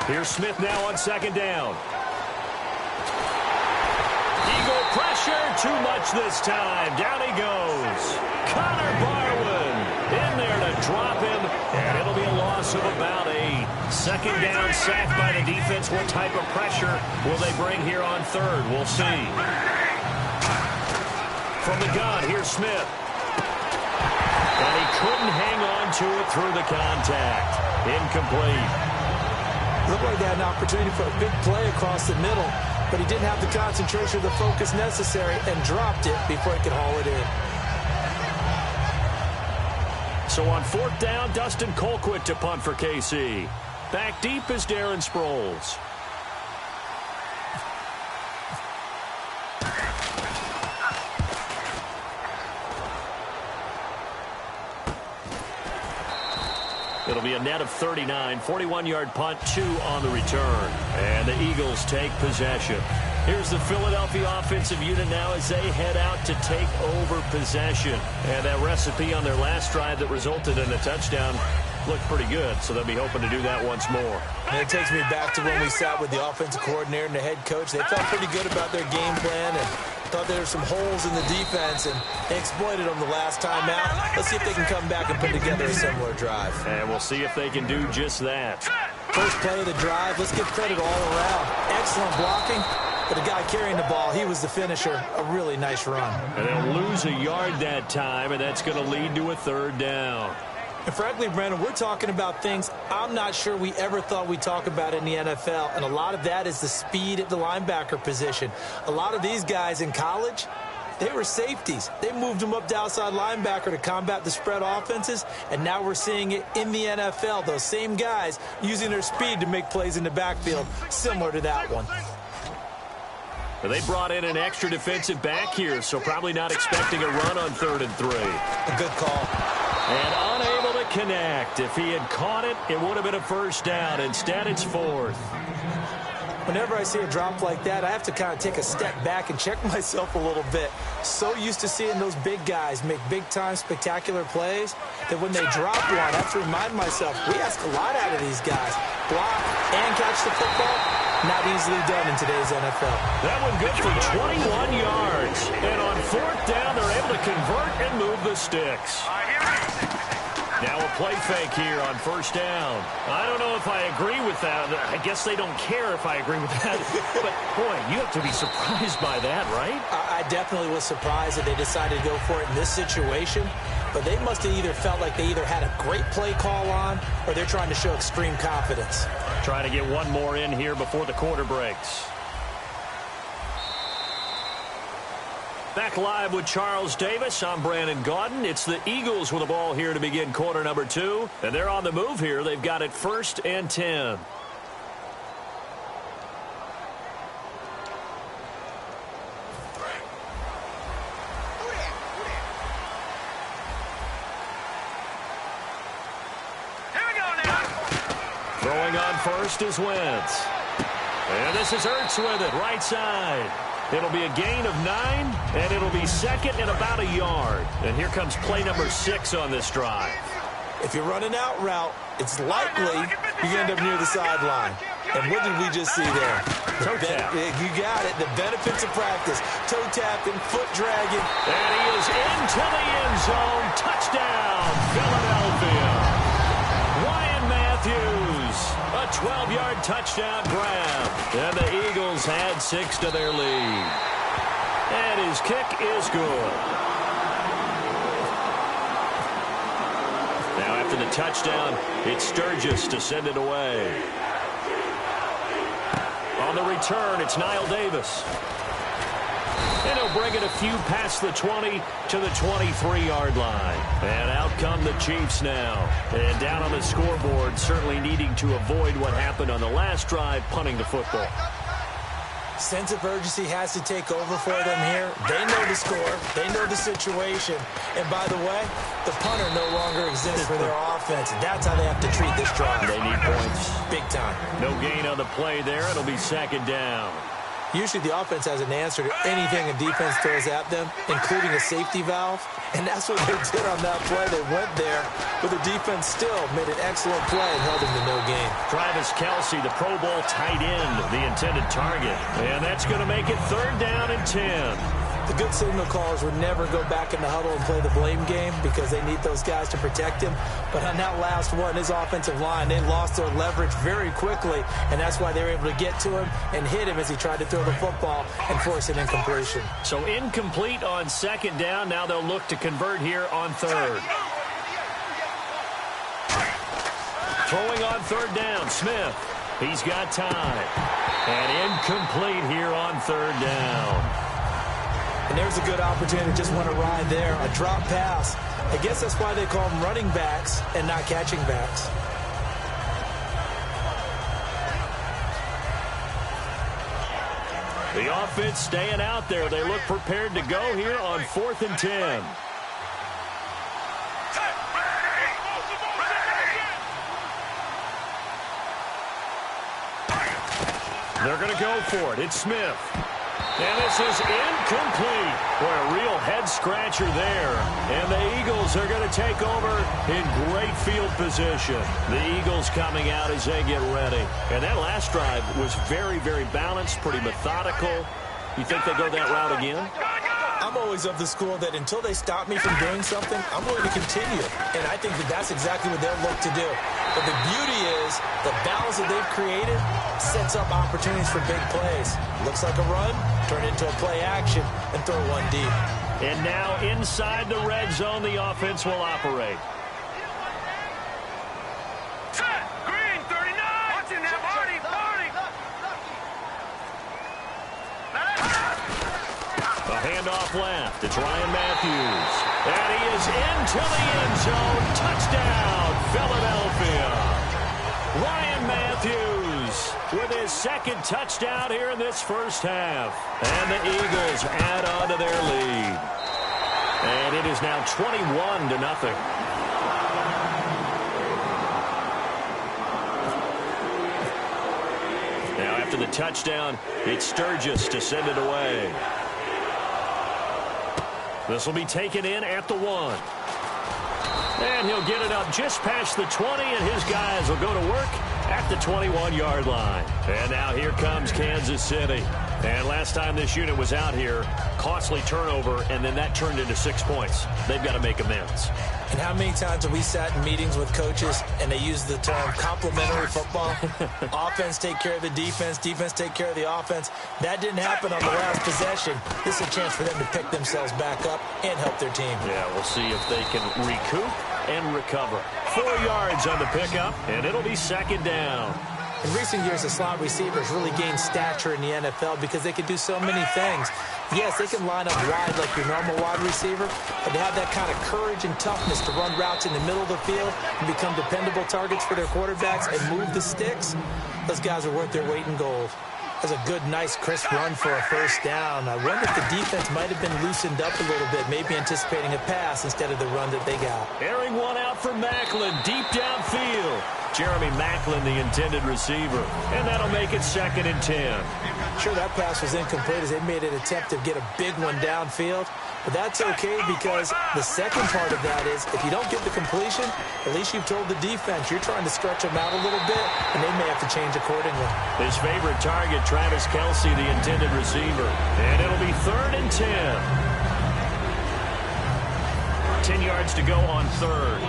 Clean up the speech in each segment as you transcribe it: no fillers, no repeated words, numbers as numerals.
Here's Smith now on second down. Eagle pressure, too much this time. Down he goes. Connor Barwin in there to drop him, and it'll be a loss of about 8. Second down sack by the defense. What type of pressure will they bring here on third? We'll see. From the gun, here's Smith. And he couldn't hang on to it through the contact. Incomplete. Looked like they had an opportunity for a big play across the middle, but he didn't have the concentration or the focus necessary and dropped it before he could haul it in. So on fourth down, Dustin Colquitt to punt for KC. Back deep is Darren Sproles. It'll be a net of 39, 41-yard punt, 2 on the return. And the Eagles take possession. Here's the Philadelphia offensive unit now as they head out to take over possession. And that recipe on their last drive that resulted in a touchdown looked pretty good, so they'll be hoping to do that once more. And it takes me back to when we sat with the offensive coordinator and the head coach. They felt pretty good about their game plan and thought there were some holes in the defense, and they exploited them the last time out. Let's see if they can come back and put together a similar drive. And we'll see if they can do just that. First play of the drive, let's give credit all around. Excellent blocking, but the guy carrying the ball, he was the finisher. A really nice run. And they'll lose a yard that time, and that's going to lead to a third down. And frankly, Brandon, we're talking about things I'm not sure we ever thought we'd talk about in the NFL. And a lot of that is the speed at the linebacker position. A lot of these guys in college, they were safeties. They moved them up to outside linebacker to combat the spread offenses. And now we're seeing it in the NFL. Those same guys using their speed to make plays in the backfield, similar to that one. They brought in an extra defensive back here, so probably not expecting a run on 3rd and 3. A good call. And unable to connect. If he had caught it, it would have been a first down. Instead, it's 4th. Whenever I see a drop like that, I have to kind of take a step back and check myself a little bit. So used to seeing those big guys make big-time spectacular plays that when they drop one, I have to remind myself, we ask a lot out of these guys. Block and catch the football, not easily done in today's NFL. That one good for 21 yards. And on 4th down, they're able to convert and move the sticks. Now a play fake here on 1st down. I don't know if I agree with that. I guess they don't care if I agree with that. But, boy, you have to be surprised by that, right? I definitely was surprised that they decided to go for it in this situation. But they must have either felt like they either had a great play call on or they're trying to show extreme confidence. Trying to get one more in here before the quarter breaks. Back live with Charles Davis. I'm Brandon Gaudin. It's the Eagles with the ball here to begin quarter number 2. And they're on the move here. They've got it 1st and 10. Throwing on first is Wentz. And this is Ertz with it, right side. It'll be a gain of 9, and it'll be 2nd and about a yard. And here comes play number 6 on this drive. If you're running out route, it's likely you end up near the sideline. And what did we just see there? Toe tap. You got it. The benefits of practice. Toe tapping, foot dragging. And he is into the end zone. Touchdown, Philadelphia. Ryan Matthews, a 12-yard touchdown grab. And the Eagles add 6 to their lead. And his kick is good. Now after the touchdown, it's Sturgis to send it away. On the return, it's Niall Davis. And he'll bring it a few past the 20 to the 23-yard line. And out come the Chiefs now. And down on the scoreboard, certainly needing to avoid what happened on the last drive, punting the football. Sense of urgency has to take over for them here. They know the score. They know the situation. And by the way, the punter no longer exists for their offense. That's how they have to treat this drive. They need points. Big time. No gain on the play there. It'll be 2nd down. Usually the offense has an answer to anything a defense throws at them, including a safety valve. And that's what they did on that play. They went there, but the defense still made an excellent play and held them to no gain. Travis Kelce, the Pro Bowl tight end, the intended target. And that's going to make it 3rd down and 10. The good signal callers would never go back in the huddle and play the blame game because they need those guys to protect him. But on that last one, his offensive line, they lost their leverage very quickly, and that's why they were able to get to him and hit him as he tried to throw the football and force an incompletion. So incomplete on 2nd down. Now they'll look to convert here on 3rd. Throwing on 3rd down, Smith. He's got time. And incomplete here on 3rd down. And there's a good opportunity to just want to ride there. A drop pass. I guess that's why they call them running backs and not catching backs. The offense staying out there. They look prepared to go here on 4th and 10. They're going to go for it. It's Smith. And this is incomplete. Boy, a real head-scratcher there. And the Eagles are going to take over in great field position. The Eagles coming out as they get ready. And that last drive was very, very balanced, pretty methodical. You think they go that route again? I'm always of the school that until they stop me from doing something, I'm going to continue. And I think that that's exactly what they'll look to do. But the beauty is the balance that they've created sets up opportunities for big plays. Looks like a run, turn it into a play action, and throw one deep. And now inside the red zone, the offense will operate. Green, 39. Watching that party. A handoff left. It's Ryan Matthews. And he is into the end zone. Touchdown, Philadelphia. Ryan Matthews with his 2nd touchdown here in this first half. And the Eagles add on to their lead. And it is now 21-0. Now after the touchdown, it's Sturgis to send it away. This will be taken in at the 1. And he'll get it up just past the 20, and his guys will go to work at the 21-yard line. And now here comes Kansas City. And last time this unit was out here, costly turnover, and then that turned into 6 points. They've got to make amends. And how many times have we sat in meetings with coaches and they use the term complementary football? Offense take care of the defense, defense take care of the offense. That didn't happen on the last possession. This is a chance for them to pick themselves back up and help their team. Yeah, we'll see if they can recoup and recover. 4 yards on the pickup, and it'll be 2nd down. In recent years, the slot receivers really gained stature in the NFL because they can do so many things. Yes, they can line up wide like your normal wide receiver, but they have that kind of courage and toughness to run routes in the middle of the field and become dependable targets for their quarterbacks and move the sticks. Those guys are worth their weight in gold. That's a good, nice, crisp run for a first down. I wonder if the defense might have been loosened up a little bit, maybe anticipating a pass instead of the run that they got. Airing one out for Macklin, deep downfield. Jeremy Macklin, the intended receiver. And that'll make it 2nd and 10. Sure, that pass was incomplete as they made an attempt to get a big one downfield. But that's okay because the second part of that is if you don't get the completion, at least you've told the defense you're trying to stretch them out a little bit, and they may have to change accordingly. His favorite target, Travis Kelce, the intended receiver. And it'll be 3rd and 10. 10 yards to go on 3rd.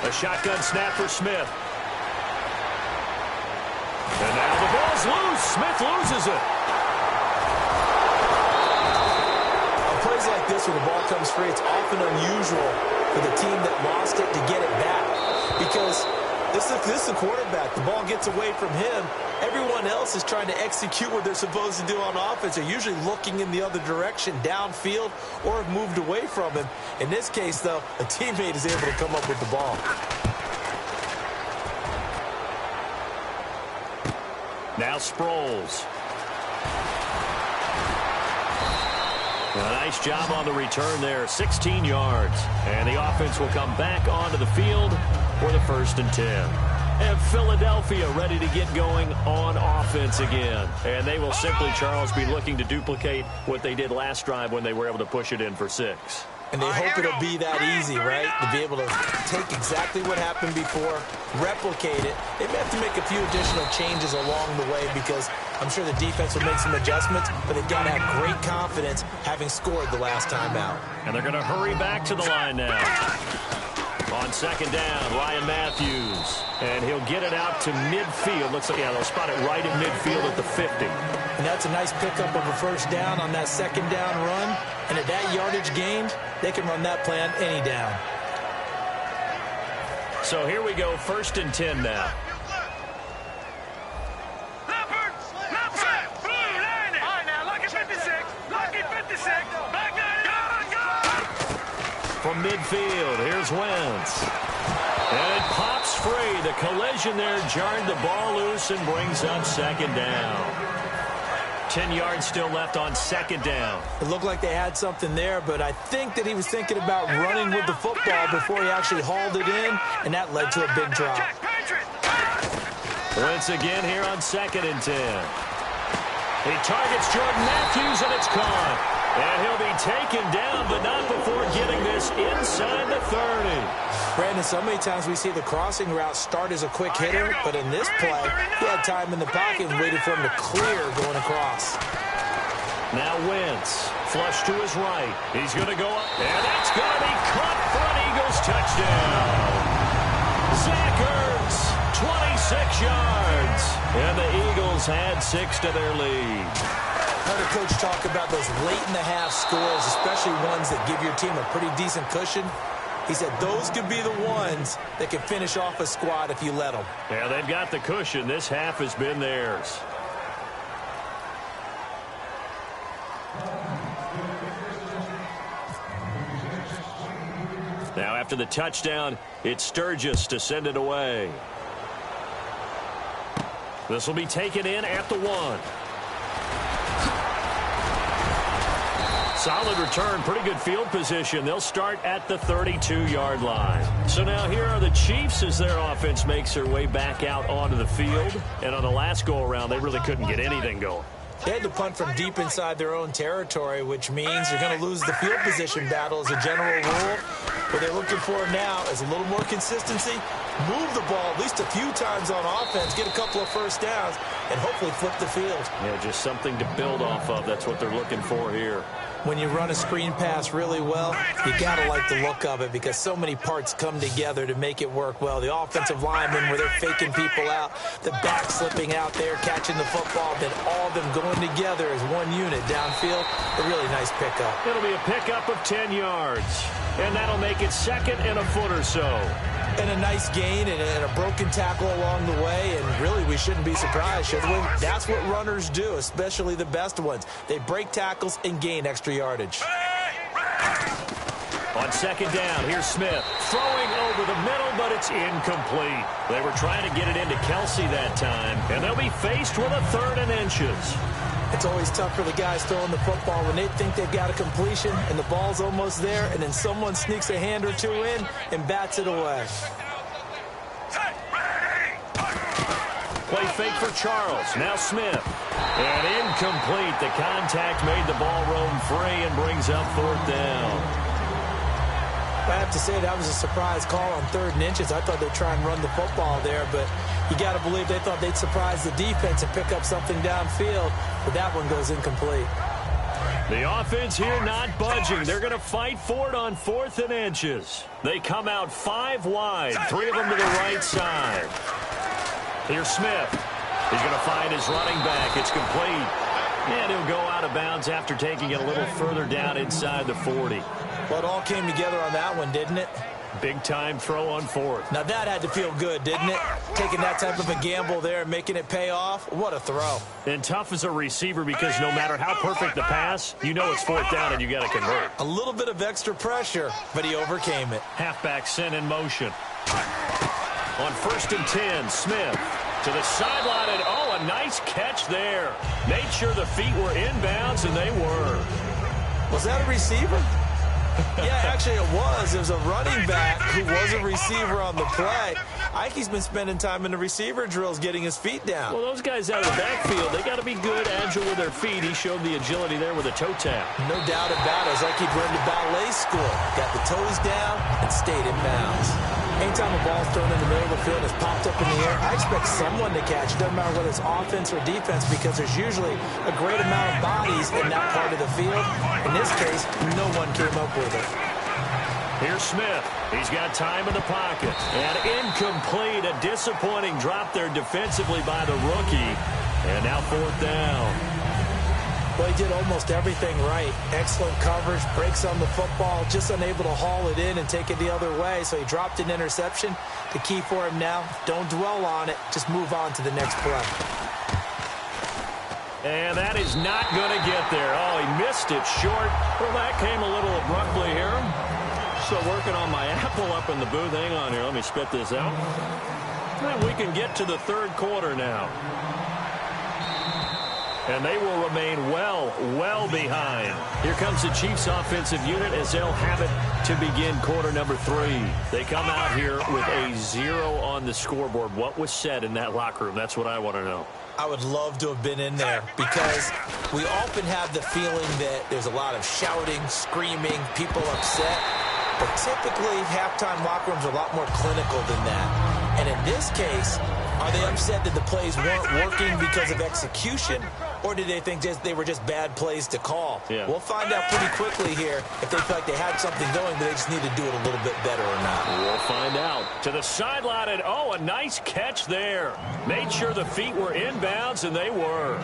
A shotgun snap for Smith. And now the ball's loose. Smith loses it. On plays like this where the ball comes free, it's often unusual for the team that lost it to get it back. Because this is the quarterback. The ball gets away from him. Everyone else is trying to execute what they're supposed to do on offense. They're usually looking in the other direction, downfield, or have moved away from him. In this case, though, a teammate is able to come up with the ball. Now Sproles. A nice job on the return there, 16 yards. And the offense will come back onto the field for the 1st and 10. And Philadelphia ready to get going on offense again. And they will simply, Charles, be looking to duplicate what they did last drive when they were able to push it in for 6. And they hope it'll be that easy, right? To be able to take exactly what happened before, replicate it. They may have to make a few additional changes along the way because I'm sure the defense will make some adjustments, but they've got to have great confidence having scored the last time out. And they're going to hurry back to the line now. On 2nd down, Ryan Matthews. And he'll get it out to midfield. Looks like, yeah, they'll spot it right in midfield at the 50. And that's a nice pickup of a 1st down on that 2nd down run. And at that yardage gained, they can run that play on any down. So here we go, 1st and 10 now. From midfield, here's Wentz. And it pops free. The collision there jarred the ball loose and brings up 2nd down. 10 yards still left on 2nd down. It looked like they had something there, but I think that he was thinking about running with the football before he actually hauled it in, and that led to a big drop. Wentz again here on 2nd and 10. He targets Jordan Matthews, and it's caught. And he'll be taken down, but not before getting this inside the 30. Brandon, so many times we see the crossing route start as a quick hitter, but in this play, he had time in the pocket and waited for him to clear going across. Now Wentz, flush to his right. He's going to go up, and that's going to be caught for an Eagles touchdown. Zach Ertz, 26 yards. And the Eagles had 6 to their lead. Heard a coach talk about those late-in-the-half scores, especially ones that give your team a pretty decent cushion. He said those could be the ones that can finish off a squad if you let them. Yeah, they've got the cushion. This half has been theirs. Now after the touchdown, it's Sturgis to send it away. This will be taken in at the 1. Solid return, pretty good field position. They'll start at the 32-yard line. So now here are the Chiefs as their offense makes their way back out onto the field. And on the last go-around, they really couldn't get anything going. They had to punt from deep inside their own territory, which means you're going to lose the field position battle as a general rule. What they're looking for now is a little more consistency, move the ball at least a few times on offense, get a couple of 1st downs, and hopefully flip the field. Yeah, just something to build off of. That's what they're looking for here. When you run a screen pass really well, you got to like the look of it because so many parts come together to make it work well. The offensive linemen where they're faking people out, the back slipping out there, catching the football, then all of them going together as one unit downfield. A really nice pickup. It'll be a pickup of 10 yards, and that'll make it 2nd and a foot or so. And a nice gain and a broken tackle along the way, and really we shouldn't be surprised, should we? That's what runners do, especially the best ones. They break tackles and gain extra yardage. On 2nd down, here's Smith throwing over the middle, but it's incomplete. They were trying to get it into Kelsey that time, and they'll be faced with a 3rd and inches. It's always tough for the guys throwing the football when they think they've got a completion and the ball's almost there, and then someone sneaks a hand or two in and bats it away. Play fake for Charles. Now Smith. And incomplete. The contact made the ball roam free and brings up 4th down. I have to say that was a surprise call on 3rd and inches. I thought they'd try and run the football there, but you got to believe they thought they'd surprise the defense and pick up something downfield, but that one goes incomplete. The offense here not budging. They're going to fight for it on 4th and inches. They come out 5 wide, 3 of them to the right side. Here's Smith. He's going to find his running back. It's complete. And he'll go out of bounds after taking it a little further down inside the 40. Well, it all came together on that one, didn't it? Big-time throw on 4th. Now, that had to feel good, didn't it? Taking that type of a gamble there and making it pay off. What a throw. And tough as a receiver because no matter how perfect the pass, you know it's 4th down and you got to convert. A little bit of extra pressure, but he overcame it. Halfback sent in motion. On 1st and 10, Smith to the sideline, and oh, a nice catch there. Made sure the feet were inbounds, and they were. Was that a receiver? Yeah, actually it was. It was a running back who was a receiver on the play. Ikey's been spending time in the receiver drills getting his feet down. Well, those guys out of the backfield, they got to be good, agile with their feet. He showed the agility there with a toe tap. No doubt about it. It's like he learned to ballet school. Got the toes down and stayed in bounds. Anytime a ball's thrown in the middle of the field and it's popped up in the air, I expect someone to catch it. Doesn't matter whether it's offense or defense, because there's usually a great amount of bodies in that part of the field. In this case, no one came up with it. Here's Smith. He's got time in the pocket. And incomplete. A disappointing drop there defensively by the rookie. And now 4th down. Well, he did almost everything right. Excellent coverage, breaks on the football, just unable to haul it in and take it the other way. So he dropped an interception. The key for him now, don't dwell on it. Just move on to the next play. And that is not going to get there. Oh, he missed it short. Well, that came a little abruptly here. So working on my apple up in the booth. Hang on here. Let me spit this out. And we can get to the 3rd quarter now. And they will remain well behind. Here comes the Chiefs offensive unit as they'll have it to begin quarter number 3. They come out here with a 0 on the scoreboard. What was said in that locker room? That's what I want to know. I would love to have been in there because we often have the feeling that there's a lot of shouting, screaming, people upset. But typically, halftime locker rooms are a lot more clinical than that. And in this case, are they upset that the plays weren't working because of execution, or did they think they were just bad plays to call? Yeah. We'll find out pretty quickly here if they feel like they had something going, but they just need to do it a little bit better or not. We'll find out. To the sideline, and oh, a nice catch there. Made sure the feet were inbounds, and they were.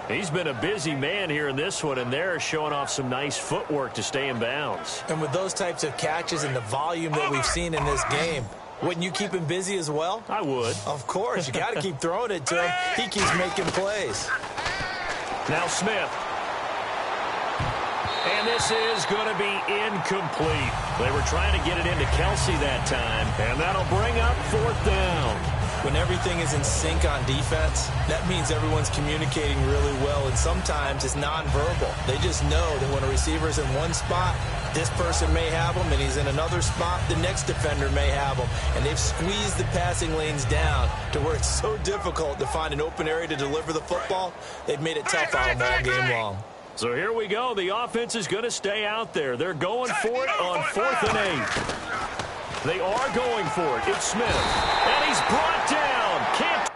He's been a busy man here in this one, and they're showing off some nice footwork to stay in bounds. And with those types of catches and the volume that we've seen in this game, wouldn't you keep him busy as well? I would. Of course. You got to keep throwing it to him. He keeps making plays. Now Smith. And this is going to be incomplete. They were trying to get it into Kelsey that time, and that'll bring up 4th down. When everything is in sync on defense, that means everyone's communicating really well, and sometimes it's nonverbal. They just know that when a receiver's in one spot, this person may have him, and he's in another spot, the next defender may have him. And they've squeezed the passing lanes down to where it's so difficult to find an open area to deliver the football. They've made it tough on them all game long. So here we go. The offense is going to stay out there. They're going for it on 4th and 8. They are going for it. It's Smith. And he's brought down. Can't